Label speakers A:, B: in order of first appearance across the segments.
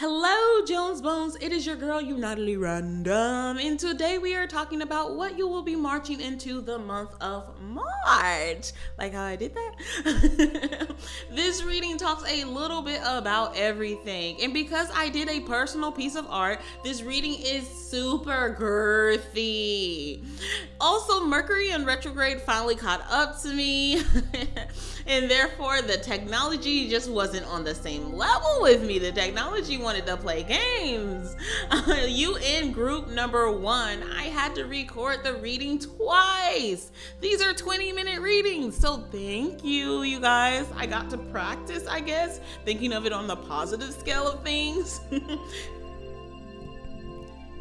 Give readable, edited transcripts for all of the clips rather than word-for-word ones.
A: Hello, Jones Bones. It is your girl, Unitedly Random, and today we are talking about what you will be marching into the month of March. Like how I did that? This reading talks a little bit about everything, and because I did a personal piece of art, this reading is super girthy. Also, Mercury in retrograde finally caught up to me, and therefore the technology just wasn't on the same level with me. The technology wanted to play games. You in group number 1, I had to record the reading twice. These are 20-minute readings, so thank you, you guys. I got to practice, I guess, thinking of it on the positive scale of things.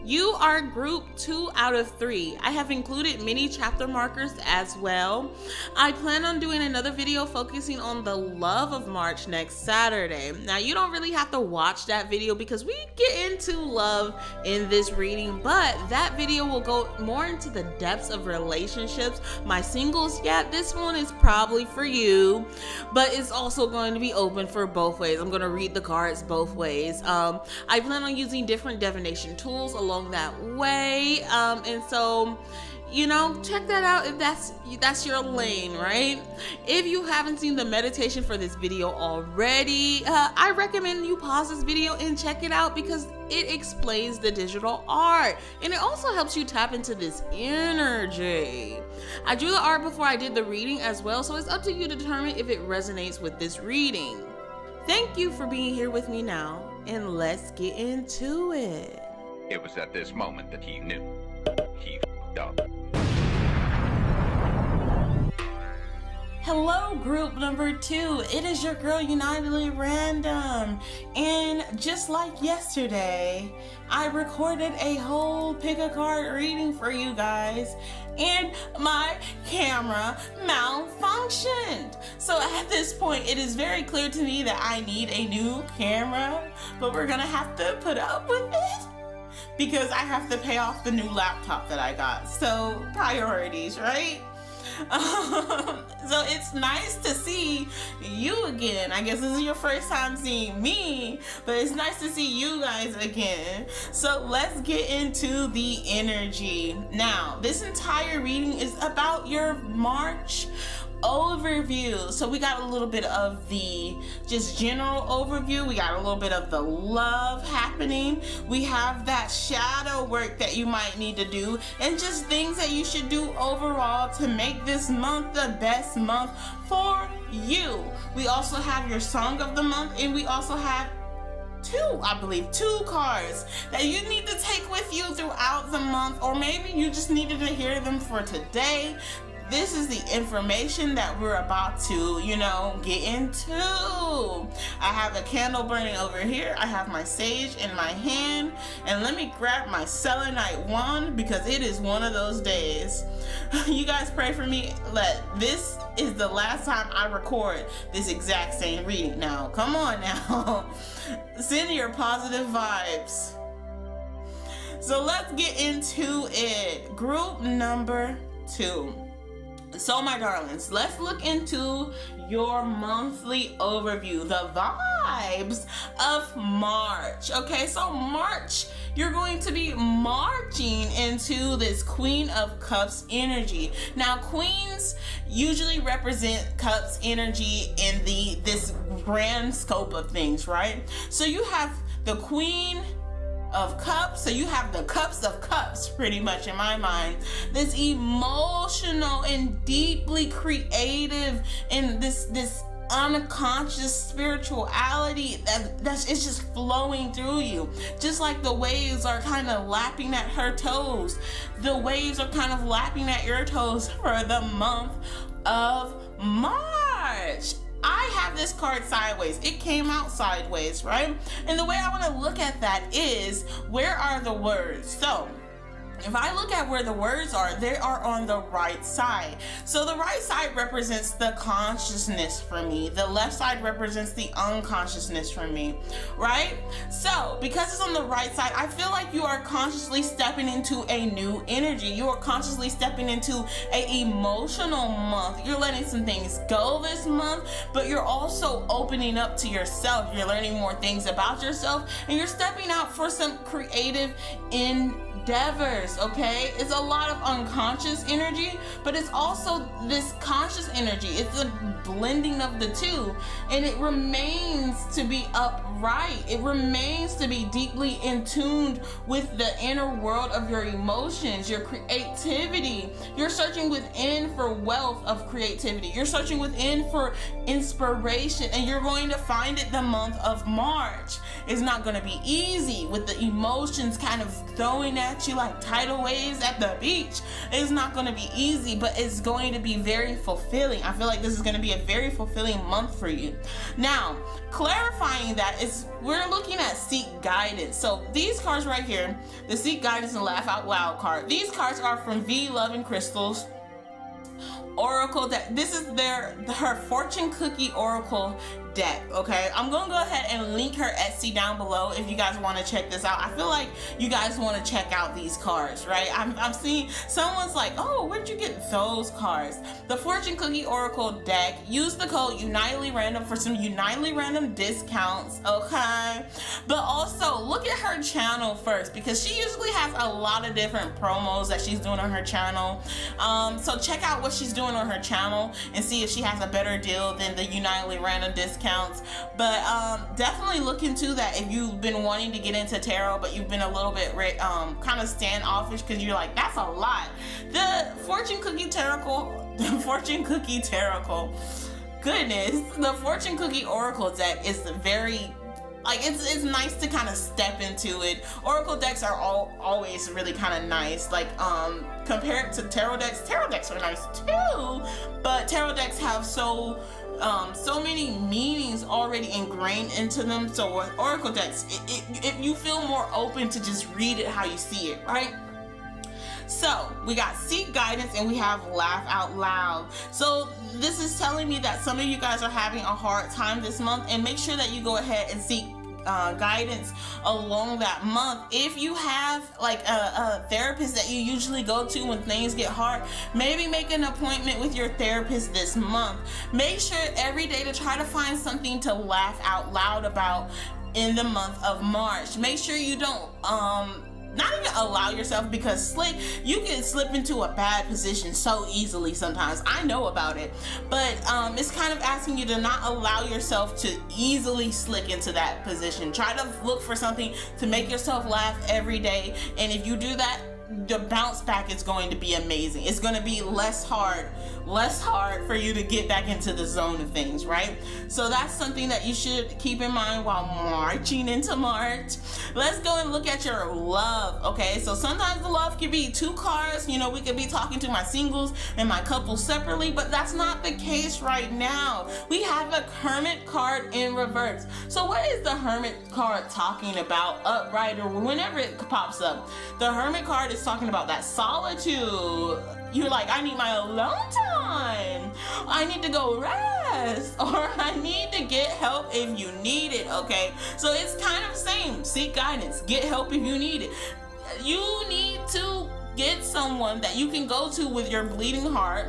A: You are group 2 out of 3. I have included mini chapter markers as well. I plan on doing another video focusing on the love of March next Saturday. Now, you don't really have to watch that video because we get into love in this reading, but that video will go more into the depths of relationships. My singles, yeah, this one is probably for you, but it's also going to be open for both ways. I'm going to read the cards both ways. I plan on using different divination tools along that way, and so check that out if that's your lane, right? If you haven't seen the meditation for this video already, I recommend you pause this video and check it out because it explains the digital art and it also helps you tap into this energy. I drew the art before I did the reading as well, so it's up to you to determine if it resonates with this reading. Thank you for being here with me now, and let's get into it.
B: It was at this moment that he knew. He f***ed up.
A: Hello, group number 2. It is your girl, Unitedly Random. And just like yesterday, I recorded a whole pick a card reading for you guys, and my camera malfunctioned. So at this point, it is very clear to me that I need a new camera, but we're gonna have to put up with it because I have to pay off the new laptop that I got. So priorities, right? So it's nice to see you again. I guess this is your first time seeing me, but it's nice to see you guys again. So let's get into the energy. Now, this entire reading is about your March overview. So we got a little bit of the just general overview. We got a little bit of the love happening. We have that shadow work that you might need to do, and just things that you should do overall to make this month the best month for you. We also have your song of the month, and we also have two cards that you need to take with you throughout the month, or maybe you just needed to hear them for today. This is the information that we're about to, get into. I have a candle burning over here. I have my sage in my hand. And let me grab my selenite wand because it is one of those days. You guys pray for me that this is the last time I record this exact same reading. Now, come on now. Send your positive vibes. So let's get into it. Group number 2. So my darlings, let's look into your monthly overview, the vibes of March. Okay, so March, you're going to be marching into this Queen of Cups energy. Now, queens usually represent cups energy in this grand scope of things, right? So you have the Queen of Cups, so you have the Cups of Cups pretty much in my mind. This emotional and deeply creative and this unconscious spirituality that's it's just flowing through you. Just like the waves are kind of lapping at her toes. The waves are kind of lapping at your toes for the month of March. I have this card sideways. It came out sideways, right? And the way I want to look at that is, where are the words? So if I look at where the words are, they are on the right side. So the right side represents the consciousness for me. The left side represents the unconsciousness for me, right? So because it's on the right side, I feel like you are consciously stepping into a new energy. You are consciously stepping into a emotional month. You're letting some things go this month, but you're also opening up to yourself. You're learning more things about yourself, and you're stepping out for some creative endeavors, okay? It's a lot of unconscious energy, but it's also this conscious energy. It's a blending of the two, and it remains to be upright. It remains to be deeply in tune with the inner world of your emotions, your creativity. You're searching within for wealth of creativity. You're searching within for inspiration, and you're going to find it the month of March. It's not going to be easy with the emotions kind of throwing at you like tidal waves at the beach. It's not going to be easy, but it's going to be very fulfilling. I feel like this is going to be a very fulfilling month for you. Now, clarifying that is we're looking at Seek Guidance. So these cards right here, the Seek Guidance and Laugh Out Loud card, these cards are from V Love and Crystals Oracle deck. This is her fortune cookie oracle deck. Okay, I'm gonna go ahead and link her Etsy down below if you guys want to check this out. I feel like you guys want to check out these cards, right? I'm seeing someone's like, oh, where'd you get those cards? The fortune cookie oracle deck. Use the code Unitedly Random for some Unitedly Random discounts, okay? But also look at her channel first, because she usually has a lot of different promos that she's doing on her channel. So check out what she's doing on her channel and see if she has a better deal than the Unitedly Random discounts. But definitely look into that if you've been wanting to get into tarot, but you've been a little bit kind of standoffish because you're like, that's a lot. The fortune cookie tarot, goodness, the fortune cookie oracle deck is very, like, it's nice to kind of step into it. Oracle decks are always really kind of nice. Like compared to tarot decks are nice too, but tarot decks have so many meanings already ingrained into them. So with oracle decks, if you feel more open to just read it how you see it, right? So we got Seek Guidance and we have Laugh Out Loud. So this is telling me that some of you guys are having a hard time this month, and make sure that you go ahead and seek guidance along that month. If you have like a therapist that you usually go to when things get hard, maybe make an appointment with your therapist this month. Make sure every day to try to find something to laugh out loud about in the month of March. Make sure you don't not even allow yourself, because you can slip into a bad position so easily sometimes. I know about it, but it's kind of asking you to not allow yourself to easily slip into that position. Try to look for something to make yourself laugh every day, and if you do that, the bounce back is going to be amazing. It's going to be less hard for you to get back into the zone of things, right? So that's something that you should keep in mind while marching into March. Let's go and look at your love, okay? So sometimes the love can be two cards. You know, we could be talking to my singles and my couples separately, but that's not the case right now. We have a Hermit card in reverse. So what is the Hermit card talking about, upright or whenever it pops up? The Hermit card is talking about that solitude. You're like, I need my alone time. I need to go rest, or I need to get help if you need it, okay? So it's kind of same. Seek guidance. Get help if you need it. You need to get someone that you can go to with your bleeding heart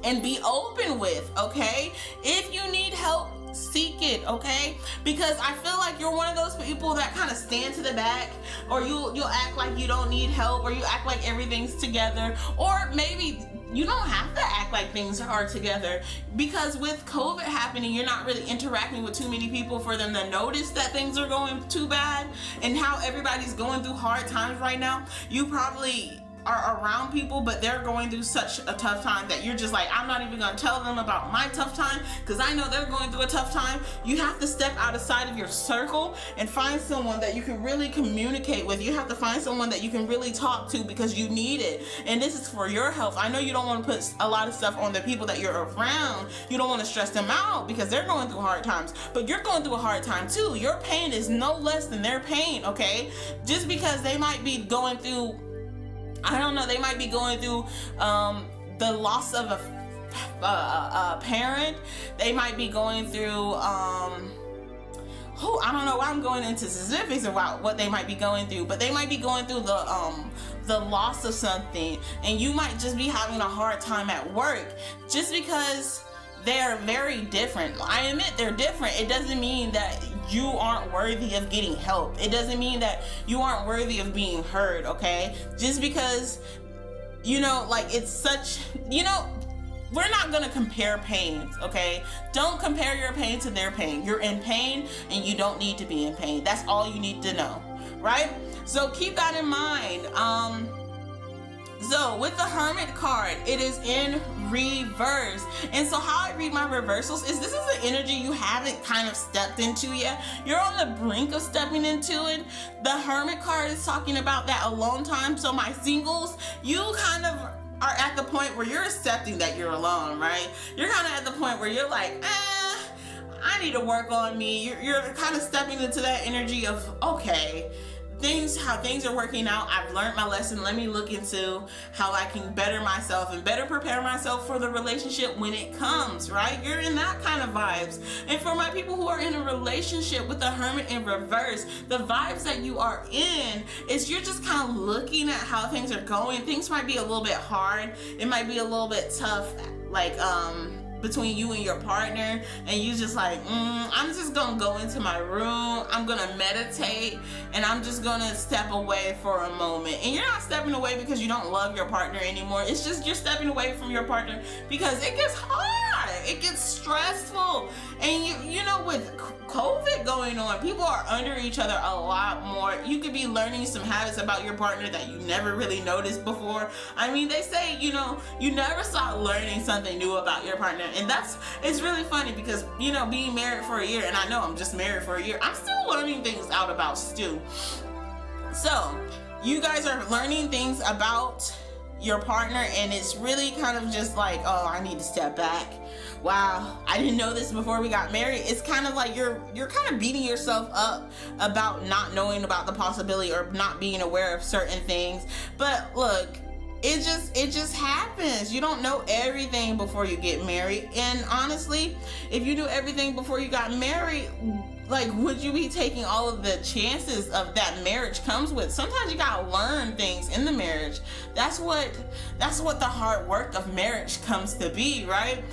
A: and be open with, okay? If you need help, seek it, okay? Because I feel like you're one of those people that kind of stand to the back, or you'll act like you don't need help, or you act like everything's together, or maybe you don't have to act like things are together, because with COVID happening, you're not really interacting with too many people for them to notice that things are going too bad, and how everybody's going through hard times right now. You probably are around people, but they're going through such a tough time that you're just like, I'm not even gonna tell them about my tough time because I know they're going through a tough time. You have to step outside of your circle and find someone that you can really communicate with. You have to find someone that you can really talk to, because you need it, and this is for your health. I know you don't want to put a lot of stuff on the people that you're around. You don't want to stress them out because they're going through hard times, but you're going through a hard time too. Your pain is no less than their pain, okay? Just because they might be going through I don't know, they might be going through the loss of a parent. They might be going through I don't know why I'm going into specifics about what they might be going through, but they might be going through the loss of something, and you might just be having a hard time at work just because they're very different. I admit they're different. It doesn't mean that you aren't worthy of getting help. It doesn't mean that you aren't worthy of being heard, okay? Just because, like, it's such, we're not gonna compare pains, okay? Don't compare your pain to their pain. You're in pain and you don't need to be in pain. That's all you need to know, right? So keep that in mind. So with the Hermit card, it is in reverse. And so how I read my reversals is this is an energy you haven't kind of stepped into yet. You're on the brink of stepping into it. The Hermit card is talking about that alone time. So my singles, you kind of are at the point where you're accepting that you're alone, right? You're kind of at the point where you're like, I need to work on me. You're kind of stepping into that energy of, okay, how things are working out. I've learned my lesson. Let me look into how I can better myself and better prepare myself for the relationship when it comes, right? You're in that kind of vibes. And for my people who are in a relationship with the Hermit in reverse, the vibes that you are in is you're just kind of looking at how things are going. Things might be a little bit hard. It might be a little bit tough, like, between you and your partner, and you just like, I'm just gonna go into my room, I'm gonna meditate, and I'm just gonna step away for a moment. And you're not stepping away because you don't love your partner anymore. It's just you're stepping away from your partner because it gets hard, it gets stressful. And you know, with COVID going on, people are under each other a lot more. You could be learning some habits about your partner that you never really noticed before. I mean, they say, you never stop learning something new about your partner. And it's really funny because, being married for a year, and I know I'm just married for a year, I'm still learning things out about Stu. So, you guys are learning things about your partner, and it's really kind of just like, oh, I need to step back. Wow, I didn't know this before we got married. It's kind of like you're kind of beating yourself up about not knowing about the possibility or not being aware of certain things. But look, it just happens. You don't know everything before you get married. And honestly, if you knew everything before you got married, like, would you be taking all of the chances of that marriage comes with? Sometimes you gotta learn things in the marriage. That's what the hard work of marriage comes to be, right?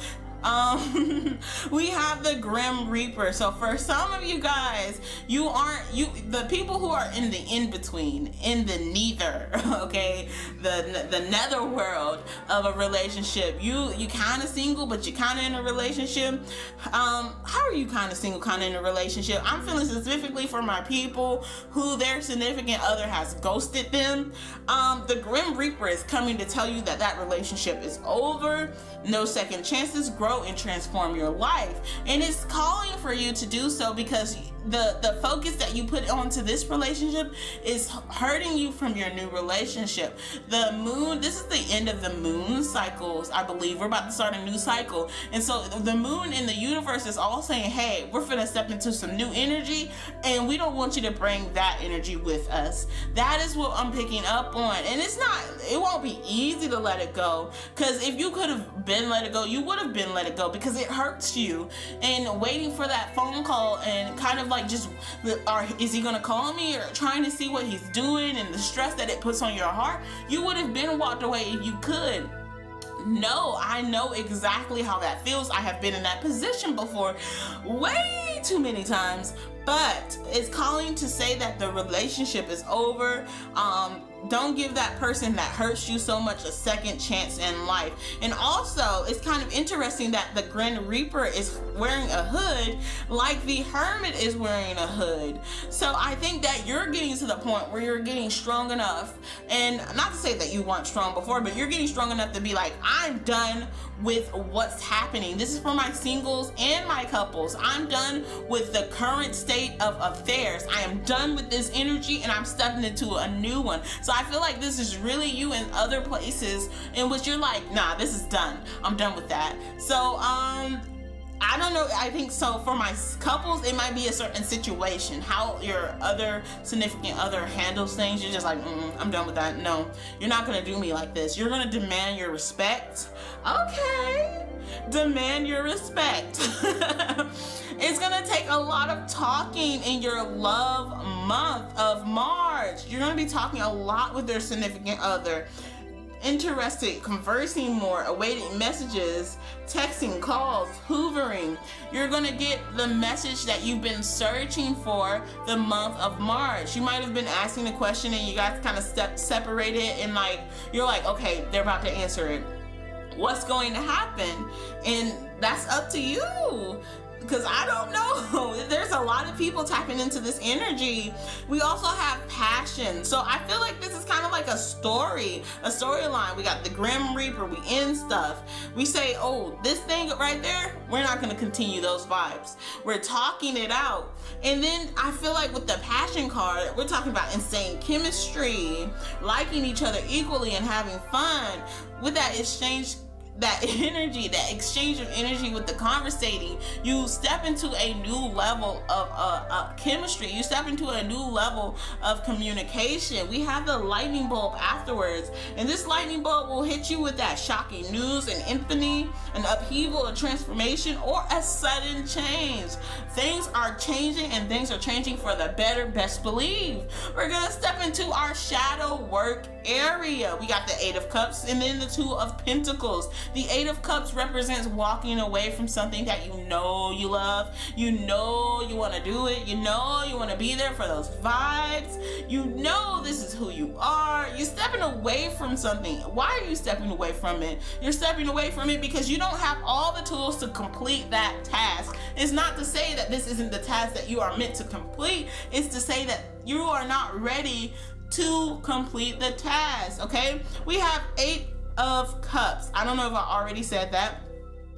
A: We have the Grim Reaper. So for some of you guys, the people who are in the in-between, in the neither, okay, the netherworld of a relationship, you kind of single, but you kind of in a relationship. How are you kind of single, kind of in a relationship? I'm feeling specifically for my people who their significant other has ghosted them. The Grim Reaper is coming to tell you that relationship is over. No second chances. Grow and transform your life, and it's calling for you to do so because the focus that you put onto this relationship is hurting you from your new relationship. The moon, this is the end of the moon cycles, I believe. We're about to start a new cycle, and so the moon in the universe is all saying, hey, we're finna step into some new energy, and we don't want you to bring that energy with us. That is what I'm picking up on, and it won't be easy to let it go, because if you could have been let it go, you would have been let it go, because it hurts you. And waiting for that phone call and kind of like is he gonna call me, or trying to see what he's doing, and the stress that it puts on your heart, you would have been walked away if you could. No, I know exactly how that feels. I have been in that position before, way too many times. But it's calling to say that the relationship is over. Don't give that person that hurts you so much a second chance in life. And also, it's kind of interesting that the Grim Reaper is wearing a hood like the Hermit is wearing a hood. So I think that you're getting to the point where you're getting strong enough, and not to say that you weren't strong before, but you're getting strong enough to be like, I'm done with what's happening. This is for my singles and my couples. I'm done with the current state of affairs. I am done with this energy, and I'm stepping into a new one. So I feel like this is really you in other places in which you're like, nah, this is done. I'm done with that. So I don't know. I think so for my couples, it might be a certain situation. How your other significant other handles things, you're just like, I'm done with that. No, you're not gonna do me like this. You're gonna demand your respect. Okay, demand your respect. It's gonna take a lot of talking in your love month of March. You're gonna be talking a lot with your significant other. Interested, conversing more, awaiting messages, texting, calls, hoovering. You're gonna get the message that you've been searching for the month of March. You might have been asking the question and you guys kind of separated, and like you're like, okay, they're about to answer it. What's going to happen? And that's up to you. Because I don't know. There's a lot of people tapping into this energy. We also have passion. So I feel like this is kind of like a storyline. We got the Grim Reaper, we end stuff. We say, oh, this thing right there, we're not going to continue those vibes. We're talking it out. And then I feel like with the passion card, we're talking about insane chemistry, liking each other equally and having fun. With that exchange, that energy, that exchange of energy with the conversating, you step into a new level of chemistry. You step into a new level of communication. We have the lightning bulb afterwards, and this lightning bulb will hit you with that shocking news, an epiphany, an upheaval, a transformation, or a sudden change. Things are changing, and things are changing for the better, best believe. We're gonna step into our shadow work area. We got the Eight of Cups and then the Two of Pentacles. The Eight of Cups represents walking away from something that you know you love. You know you want to do it. You know you want to be there for those vibes. You know this is who you are. You're stepping away from something. Why are you stepping away from it? You're stepping away from it because you don't have all the tools to complete that task. It's not to say that this isn't the task that you are meant to complete. It's to say that you are not ready to complete the task, okay? We have Eight of Cups. I don't know if I already said that.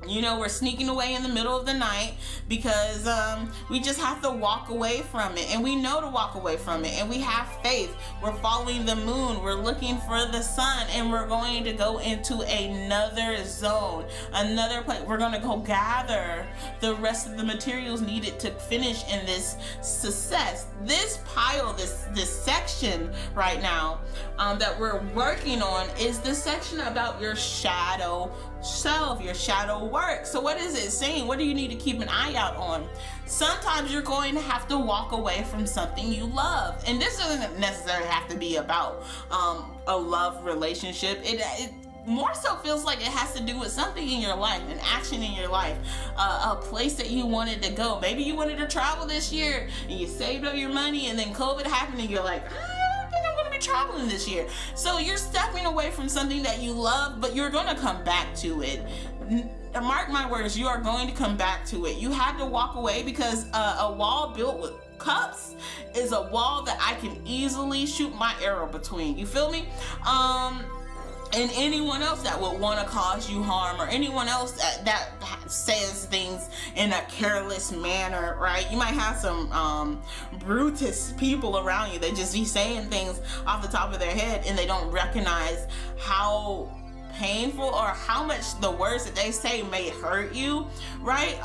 A: You know, we're sneaking away in the middle of the night because we just have to walk away from it, and we know to walk away from it, and we have faith. We're following the moon, we're looking for the sun, and we're going to go into another zone, another place. We're going to go gather the rest of the materials needed to finish in this success. This pile, this section right now that we're working on is the section about your shadow self, your shadow work. So what is it saying? What do you need to keep an eye out on? Sometimes you're going to have to walk away from something you love, and this doesn't necessarily have to be about a love relationship. It more so feels like it has to do with something in your life, an action in your life, a place that you wanted to go. Maybe you wanted to travel this year and you saved up your money, and then COVID happened and you're like, traveling this year. So you're stepping away from something that you love, but you're going to come back to it. Mark my words, you are going to come back to it. You had to walk away because a wall built with cups is a wall that I can easily shoot my arrow between. You feel me? And anyone else that would want to cause you harm, or anyone else that says things in a careless manner, right? You might have some Brutus people around you that just be saying things off the top of their head, and they don't recognize how painful or how much the words that they say may hurt you, right?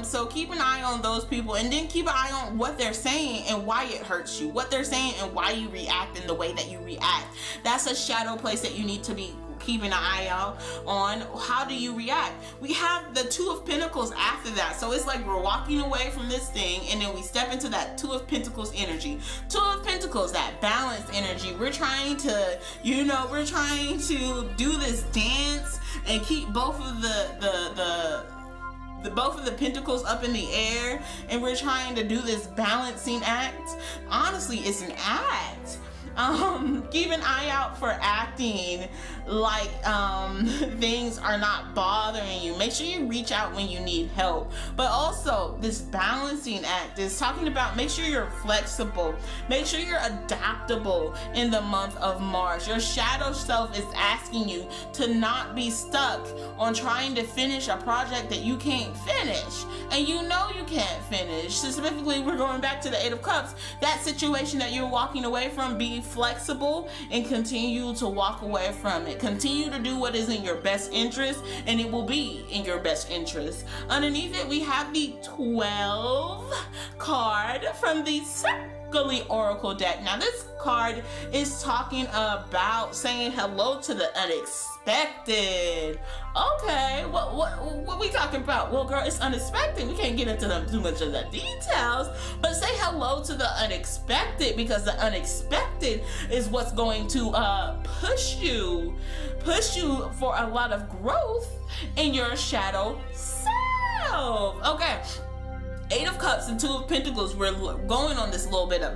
A: So keep an eye on those people, and then keep an eye on what they're saying and why it hurts you, what they're saying and why you react in the way that you react. That's a shadow place that you need to be keeping an eye out on. How do you react? We have the Two of Pentacles after that. So it's like we're walking away from this thing, and then we step into that Two of Pentacles energy. Two of Pentacles, that balanced energy. We're trying to, we're trying to do this dance and keep both of both of the pentacles up in the air, and we're trying to do this balancing act. Honestly, it's an act. Keep an eye out for acting like things are not bothering you. Make sure you reach out when you need help. But also, this balancing act is talking about, make sure you're flexible, make sure you're adaptable in the month of March. Your shadow self is asking you to not be stuck on trying to finish a project that you can't finish, and you know you can't finish. Specifically, we're going back to the Eight of Cups, that situation that you're walking away from, being be flexible and continue to walk away from it. Continue to do what is in your best interest, and it will be in your best interest. Underneath it, we have the 12 card from the Circle Oracle deck. Now this card is talking about saying hello to the unexpected. Okay, what we talking about? Well, girl, it's unexpected. We can't get into too much of the details, but say hello to the unexpected, because the unexpected is what's going to push you for a lot of growth in your shadow self. Okay. 8 of Cups and 2 of Pentacles, we're going on this little bit of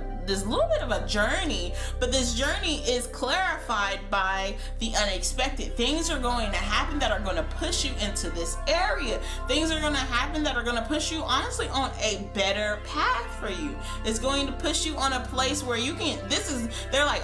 A: a journey, but this journey is clarified by the unexpected. Things are going to happen that are going to push you into this area. Things are going to happen that are going to push you, honestly, on a better path for you. It's going to push you on a place where you can, they're like,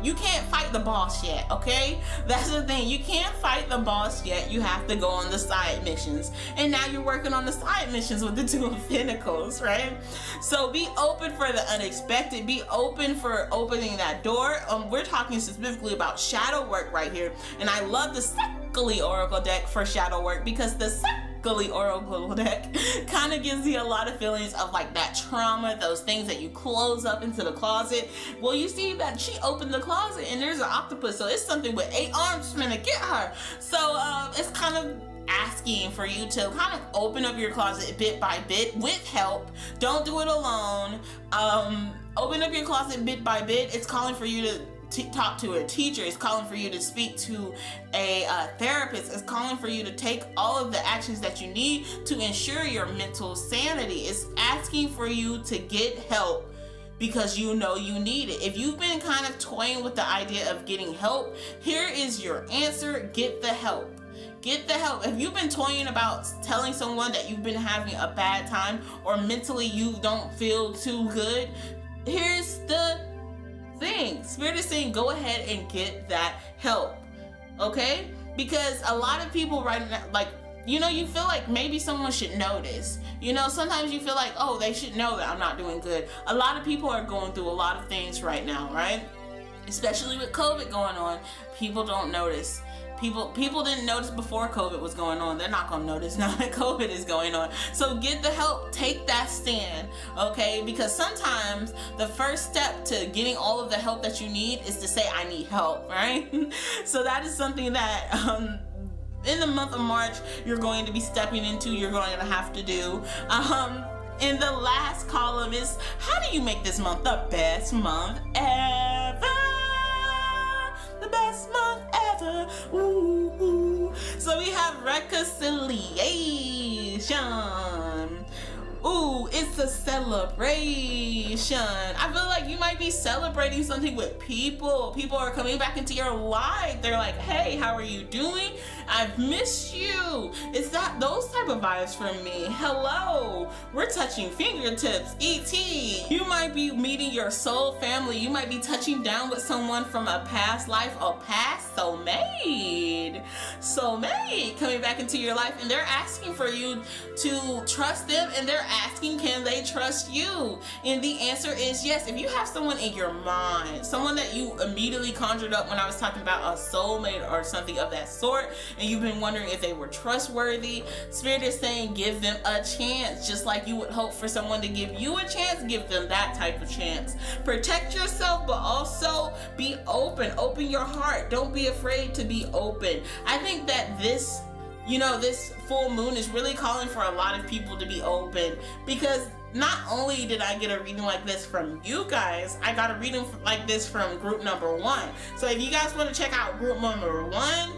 A: you can't fight the boss yet, okay? That's the thing. You can't fight the boss yet. You have to go on the side missions. And now you're working on the side missions with the 2 of Pentacles, right? So be open for the unexpected. Be open for opening that door. We're talking specifically about shadow work right here, and I love the Circle Oracle deck for shadow work, because the Circle Oracle deck kind of gives you a lot of feelings of like that trauma, those things that you close up into the closet. Well, you see that she opened the closet and there's an octopus, so it's something with 8 arms trying to get her. So it's kind of asking for you to kind of open up your closet bit by bit with help. Don't do it alone. Open up your closet bit by bit. It's calling for you to talk to a teacher. It's calling for you to speak to a therapist. It's calling for you to take all of the actions that you need to ensure your mental sanity. It's asking for you to get help because you know you need it. If you've been kind of toying with the idea of getting help, here is your answer. Get the help. Get the help. If you've been toying about telling someone that you've been having a bad time or mentally you don't feel too good, here's the thing. Spirit is saying go ahead and get that help. Okay? Because a lot of people right now, like, you feel like maybe someone should notice. Sometimes you feel like, oh, they should know that I'm not doing good. A lot of people are going through a lot of things right now, right? Especially with COVID going on. People don't notice. People didn't notice before COVID was going on. They're not gonna notice now that COVID is going on. So get the help, take that stand, okay? Because sometimes the first step to getting all of the help that you need is to say, I need help, right? So that is something that in the month of March, you're going to be stepping into, you're going to have to do. And the last column is, how do you make this month the best month ever? The best month ever. Ooh, ooh. So we have reconciliation. Ooh, it's a celebration. I feel like you might be celebrating something with people. People are coming back into your life. They're like, hey, how are you doing? I've missed you. It's those type of vibes from me. Hello. We're touching fingertips. E.T. You might be meeting your soul family. You might be touching down with someone from a past life, a past soulmate. Soulmate coming back into your life, and they're asking for you to trust them, and they're asking, can they trust you? And the answer is yes. If you have someone in your mind, someone that you immediately conjured up when I was talking about a soulmate or something of that sort, and you've been wondering if they were trustworthy, Spirit is saying give them a chance. Just like you would hope for someone to give you a chance, give them that type of chance. Protect yourself, but also be open. Open your heart. Don't be afraid to be open. I think that this full moon is really calling for a lot of people to be open, because not only did I get a reading like this from you guys, I got a reading like this from group number 1. So if you guys want to check out group number 1,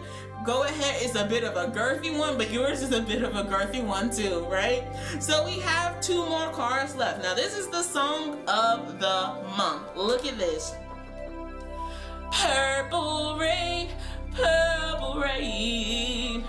A: go ahead. It's a bit of a girthy one, but yours is a bit of a girthy one too, right? So we have 2 more cards left. Now this is the song of the month. Look at this. Purple rain, purple rain.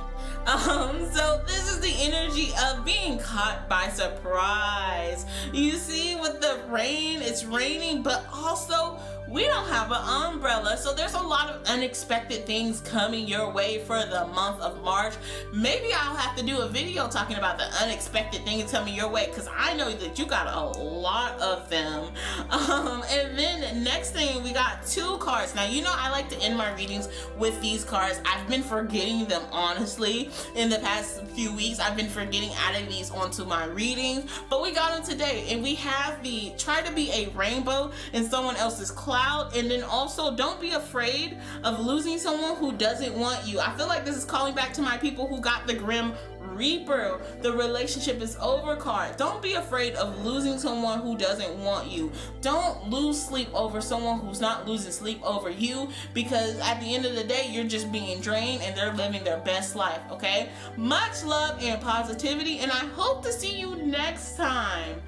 A: So this is the energy of being caught by surprise. You see, with the rain, it's raining, but also we don't have an umbrella, so there's a lot of unexpected things coming your way for the month of March. Maybe I'll have to do a video talking about the unexpected things coming your way, because I know that you got a lot of them. And then next thing, we got 2 cards. Now, you know I like to end my readings with these cards. I've been forgetting them, honestly. In the past few weeks, I've been forgetting adding these onto my readings, but we got them today, and we have the try to be a rainbow in someone else's cloud, and then also don't be afraid of losing someone who doesn't want you. I feel like this is calling back to my people who got the Grim Reaper, the relationship is over card. Don't be afraid of losing someone who doesn't want you. Don't lose sleep over someone who's not losing sleep over you, because at the end of the day, you're just being drained and they're living their best life, okay? Much love and positivity, and I hope to see you next time.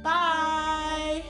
A: Bye.